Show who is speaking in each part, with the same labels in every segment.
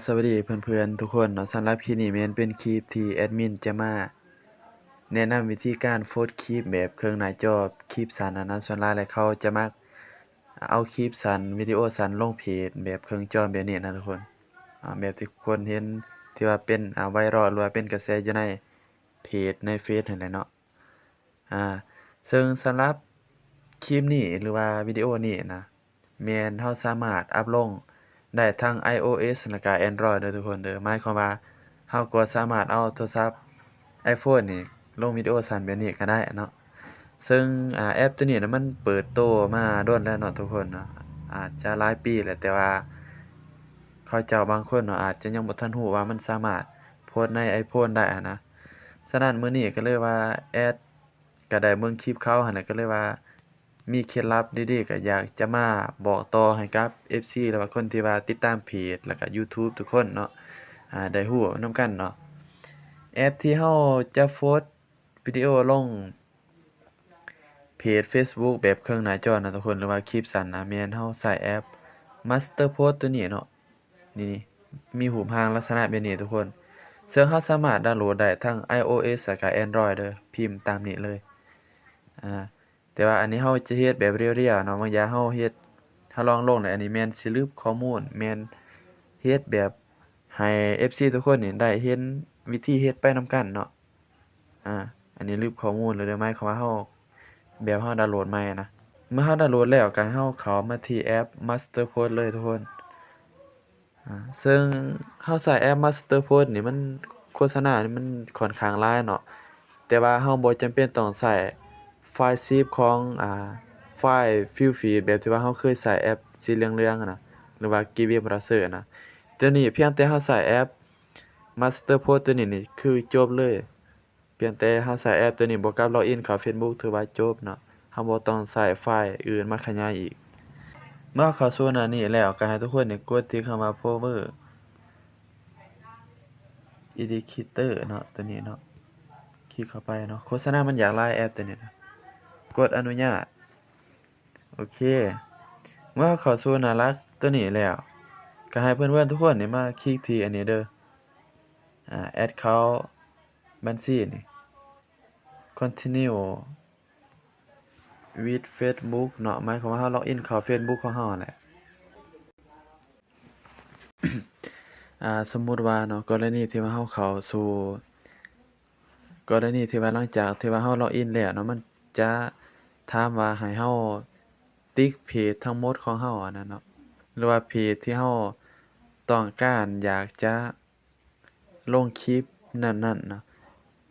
Speaker 1: สวัสดีเพื่อนๆทุกคนเนาะสำหรับคลิปนี้แม่นเป็นคลิปที่แอดมินจะมาแนะนำวิธีการโพสต์คลิปแบบเครื่องหน้าจอคลิปสั้นนะส่วนหลายแล้วเขาจะมักเอาคลิปสั้นวิดีโอสั้นลงเพจแบบเครื่องจอแบบนี้นะทุกคนแบบที่ทุกคนเห็นที่ว่าเป็นไวรัลหรือว่าเป็นกระแสอยู่ในเพจในเฟซนั่นแหละเนาะอ่าซึ่งสำหรับคลิปนี้หรือว่าวิดีโอนี้นะแม่นเราสามารถอัปลงได้ทั้ง iOS แล้วก็ Android เด้อทุกคนเด้อหมายความว่าเราก็สามารถเอาโทรศัพท์ iPhone นี่ลงวิดีโอสั้นแบบนี้ก็ได้เนาะซึ่งแอปตัวนี้นะมันเปิดตัวมาโดนแล้วเนาะทุกคนเนาะอาจจะหลายปีแล้วแต่ว่าเขาเจ้าบางคนเนาะอาจจะยังบ่ทันรู้ว่ามันสามารถโพสต์ใน iPhone ได้นะฉะนั้นมื้อนี้ก็เลยว่าแอดก็ได้เบิ่งคลิปเขาหั่นน่ะก็เลยว่ามีเคล็ดลับดีๆก็อยากจะมาบอกต่อให้กับ FC หรือว่าคนที่ว่าติดตามเพจแล้วก็ยูทูบทุกคนเนาะได้รู้นำกันเนาะแอปที่เราจะโพสต์วิดีโอลงเพจ Facebook แบบเครื่องหน้าจอนะทุกคนหรือว่าคลิปสั้นนะแม่นเราใช้แอป Masterpost ตัวนี้เนาะนี่มีรูปร่างลักษณะแบบนี้ทุกคนซึ่งเราสามารถดาวน์โหลดได้ทั้ง iOS แล้วก็ Android เด้อพิมพ์ตามนี้เลยอ่าแต่ว่าอันนี้เราจะเฮ็ดแบบเรียวๆเนาะบางอย่างเราเฮ็ดถ้าลองลงเนี่ยอันนี้แม่นสิลืมข้อมูลแม่นเฮ็ดแบบให้ FC ทุกคนนี่ได้เห็นวิธีเฮ็ดไปนำกันเนาะอันนี้ลืมข้อมูลเลยเด้อหมายความว่าเราแบบเราดาวน์โหลดใหม่นะเมื่อเราดาวน์โหลดแล้วก็ให้เราเข้ามาที่แอป Masterpost เลยทุกคนซึ่งเราใช้แอป Masterpost นี่มันโฆษณานี่มันค่อนข้างหลายเนาะแต่ว่าเราบ่จำเป็นต้องใช้ไฟล์ซิปของไฟล์ Full Feed แบบที่ว่าเราเคยใช้แอปสีเหลืองๆอะนะหรือว่า Gimp Browser นะเดี๋ยวนี้เพียงแต่เราใช้แอป Masterpost ตัวนี้นี่คือจบเลยเพียงแต่เราใช้แอปตัวนี้บวกกับล็อกอินเข้า Facebook ถือว่าจบเนาะเราบ่ต้องใช้ไฟล์อื่นมาขยายอีกเมื่อเข้าสู่หน้านี้แล้วก็ให้ทุกคนนี่กดที่คำว่า Power Editor เนาะตัวนี้เนาะคลิกเข้าไปเนาะโฆษณามันอยากหลายแอปตัวนี้นะกดอนุญาตโอเคเมื่อเข้าสู่หน้าหลักตัวนี้แล้วก็ให้เพื่อนๆทุกคนนี่มาคลิกที่อันนี้เด้อadd เขาบัญชีนี่ continue with Facebook เนาะหมายความว่าเราล็อกอินเข้า Facebook ของเรานั่นแหละ สมมุติว่าเนาะกรณีที่ว่าเราเข้าสู่กรณีที่ว่าหลังจากที่ว่าเราล็อกอินแล้วเนาะมันจะถามว่าให้เราติ๊กเพจทั้งหมดของเราอันนั้นเนาะหรือว่าเพจที่เราต้องการอยากจะลงคลิปนั้นๆเนาะ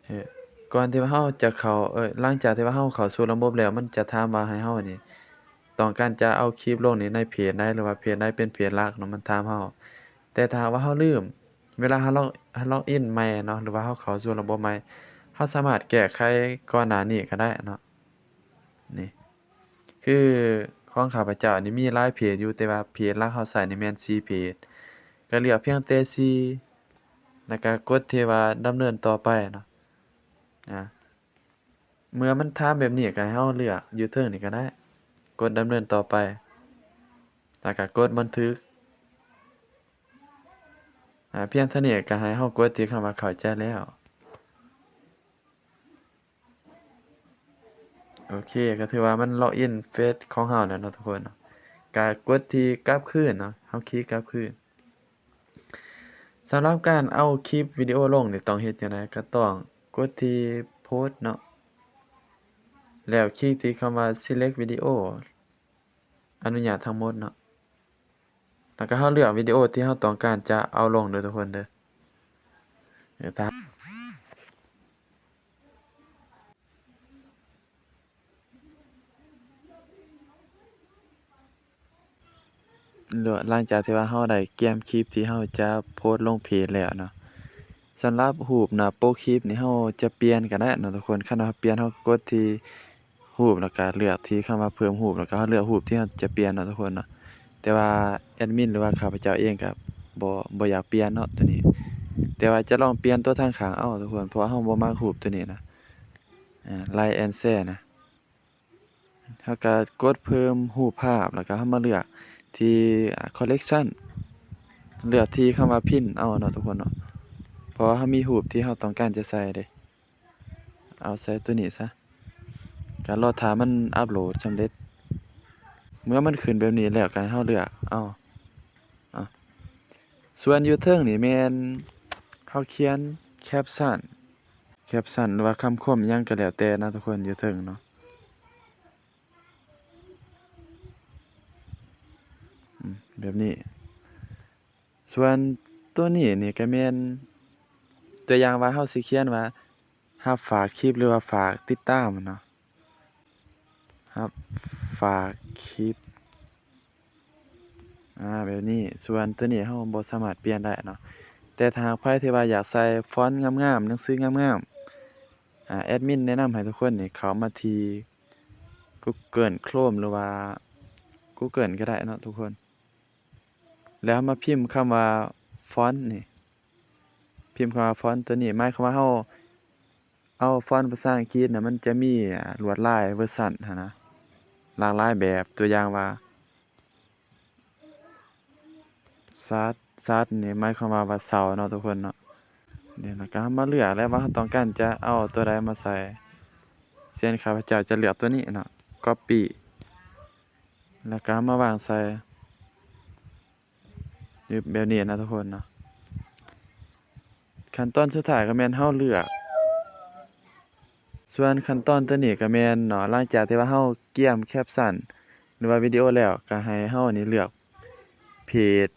Speaker 1: เออก่อนที่ว่าเราจะเข้าหลังจากที่ว่าเราเข้าสู่ระบบแล้วมันจะถามว่าให้เรานี่ต้องการจะเอาคลิปลงนี่ในเพจใดหรือว่าเพจใดเป็นเพจหลักเนาะมันถามเราแต่ถ้าหากว่าเราลืมเวลาเราล็อกอินใหม่เนาะหรือว่าเราเข้าสู่ระบบใหม่เราสามารถแก้ไขก่อนหน้านี้ก็ได้เนาะนี่คือของข้าพเจ้านี่มีหลายเพจอยู่แต่ว่าเพจหลักเราใช้นี่แม่น4เพจก็เลือกเพียงแต่4แล้วก็กดที่ว่าดำเนินต่อไปเนาะเมื่อมันถามแบบนี้ก็ให้เราเลือกอยู่เทิงนี่ก็ได้กดดำเนินต่อไปแล้วก็กดบันทึกเพียงเท่านี้ก็ให้เรากดที่คำว่าเข้าใจแล้วโอเคก็ถือว่ามันล็อกอินเฟซของเราแล้วเนาะทุกคนเนาะก็กดที่กลับคืนเนาะเราคลิกกลับคืนสำหรับการเอาคลิปวิดีโอลงนี่ต้องเฮ็ดจั่งใดก็ต้องกดที่โพสต์เนาะแล้วคลิกที่คำว่า select video อนุญาตทั้งหมดเนาะแล้วก็เราเลือกวิดีโอที่เราต้องการจะเอาลงเด้อทุกคนเด้อถ้าหลังจากที่ว่าเราได้เตรียมคลิปที่เราจะโพสต์ลงเพจแล้วเนาะสำหรับรูปหน้าปกคลิปนี่เราจะเปลี่ยนก็ได้เนาะทุกคนคันว่าเปลี่ยนเรากดที่รูปแล้วก็เลือกที่คำว่าเพิ่มรูปแล้วก็เราเลือกรูปที่เราจะเปลี่ยนเนาะทุกคนเนาะแต่ว่าแอดมินหรือว่าข้าพเจ้าเองก็บ่อยากเปลี่ยนเนาะตัวนี้แต่ว่าจะลองเปลี่ยนตัวทางข้างเอาทุกคนเพราะว่าเราบ่มักรูปตัวนี้นะLike and Share นะเราก็กดเพิ่มรูปภาพแล้วก็เรามาเลือกที่collection เลือกที่คำว่าพินเอาเนาะทุกคนเนาะเพราะว่าเรามีรูปที่เราต้องการจะใส่เด้เอาใส่ตัวนี้ซะก็รอท่ามันอัปโหลดสำเร็จเมื่อมันขึ้นแบบนี้แล้วก็ให้เราเลือกเอาส่วนอยู่เทิงนี่แม่นเราเขียนแคปชั่นหรือว่าคำคมหยังก็แล้วแต่นะทุกคนอยู่เทิงเนาะแบบนี้ส่วนตัวนี้นี่ก็แม่นตัวอย่างว่าเราสิเขียนว่ารับฝากคลิปหรือว่าฝากติดตามเนาะรับฝากคลิปแบบนี้ส่วนตัวนี้เราบ่สามารถเปลี่ยนได้เนาะแต่ถ้าหากใครที่ว่าอยากใส่ฟอนต์งามๆหนังสืองามๆแอดมินแนะนำให้ทุกคนนี่เข้ามาที่ Google Chrome หรือว่า Google ก็ได้เนาะทุกคนแล้วมาพิมพ์คำว่าฟอนต์นี่พิมพ์คำว่าฟอนต์ตัวนี้หมายความว่าเราเอาฟอนต์ภาษาอังกฤษน่ะมันจะมีลวดลายเวอร์ซันหั้นนะหลากหลายแบบตัวอย่างว่าซัดนี่หมายความว่าเสาเนาะทุกคนเนาะเดี๋ยวเราก็มาเลือกแล้วว่าเราต้องการจะเอาตัวใดมาใส่เช่นข้าพเจ้าจะเลือกตัวนี้เนาะ Copy แล้วก็มาวางใส่อยู่แบบนี้นะทุกคนเนาะขั้นตอนสุดท้ายก็แม่นเราเลือกส่วนขั้นตอนตัวนี้ก็แม่นเนาะหลังจากที่ว่าเราเกี่ยมแคปชั่นหรือว่าวิดีโอแล้วก็ให้เรานี่เลือกเพจ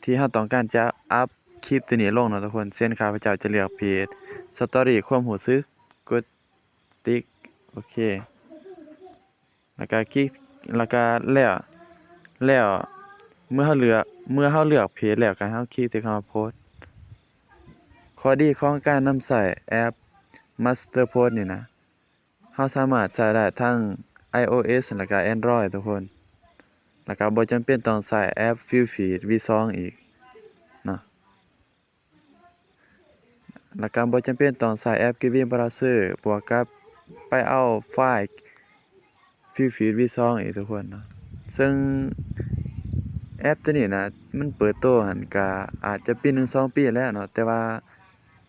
Speaker 1: ที่เราต้องการจะอัปคลิปตัวนี้ลงเนาะทุกคนเช่นข้าพเจ้าจะเลือกเพจ Story ความรู้สึกกดติ๊กโอเคแล้วก็คลิกแล้วก็แล้วเมื่อเราเลือกเพจแล้วก็ให้เราคลิกที่คำว่าโพสต์ข้อดีของการนำใช้แอป Masterpost นี่นะเราสามารถใช้ได้ทั้ง iOS แล้วก็ Android ทุกคนแล้วก็บ่จำเป็นต้องใช้แอป Feedfeed V2 อีกเนาะแล้วก็บ่จำเป็นต้องใช้แอป Giving Browser บวกกับไปเอาไฟล์ Feedfeed V2 อีกทุกคนเนาะซึ่งแอปตัวนี้นะมันเปิดตัวหั้นก็อาจจะปี1 2 ปีแล้วเนาะแต่ว่า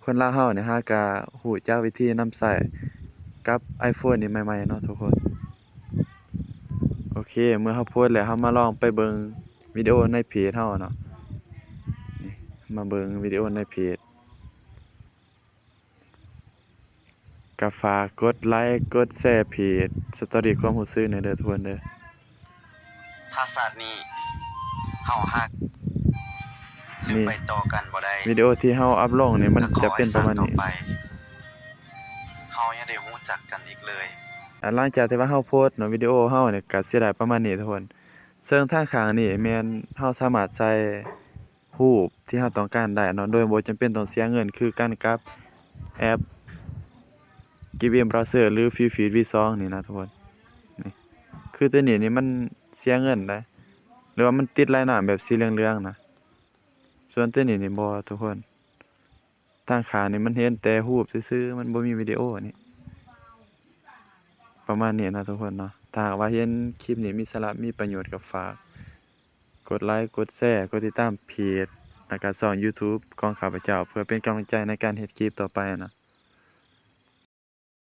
Speaker 1: คนลาวเราเนี่ยหาก็รู้จักวิธีนำใช้กับ iPhone นี่ใหม่ๆเนาะทุกคนโอเคเมื่อเราโพสต์แล้วเรามาลองไปเบิ่งวิดีโอในเพจเราเนาะนี่มาเบิ่งวิดีโอในเพจก็ฝากกดไลค์กดแชร์เพจ Story ความรู้สึกหน่อยเด้อทุกคนเด้อ
Speaker 2: ถ้าศาสตร์นี้เฮาฮักหรือไปต่อกันบ่ได้
Speaker 1: วิดีโอที่เราอัปลงนี่มันจะเป็นประมาณนี้
Speaker 2: เฮายังได้รู้จักกันอีกเลย
Speaker 1: หลังจากที่ว่าเราโพสต์เนาะวิดีโอเราเนี่ยก็สิได้ประมาณนี้ทุกคนซึ่งทางข้างนี่แม่นเราสามารถใส่รูปที่เราต้องการได้เนาะโดยบ่จำเป็นต้องเสียเงินคือกันกับแอป Giving Browser หรือ Feedfeed V2 นี่นะทุกคนนี่คือตัวนี้นี่มันเสียเงินได้หรือว่ามันติดลายน้ำแบบสีเหลืองๆนะส่วนตัวนี้นี่บ่ทุกคนทางข้างนี่มันเห็นแต่รูปซื่อๆมันบ่มีวิดีโอนี่ประมาณนี้นะทุกคนเนาะถ้าหากว่าเห็นคลิปนี้มีสาระมีประโยชน์ก็ฝากกดไลค์กดแชร์กดติดตามเพจแล้วก็ช่อง YouTube ของข้าพเจ้าเพื่อเป็นกำลังใจในการเฮ็ดคลิปต่อไปนะ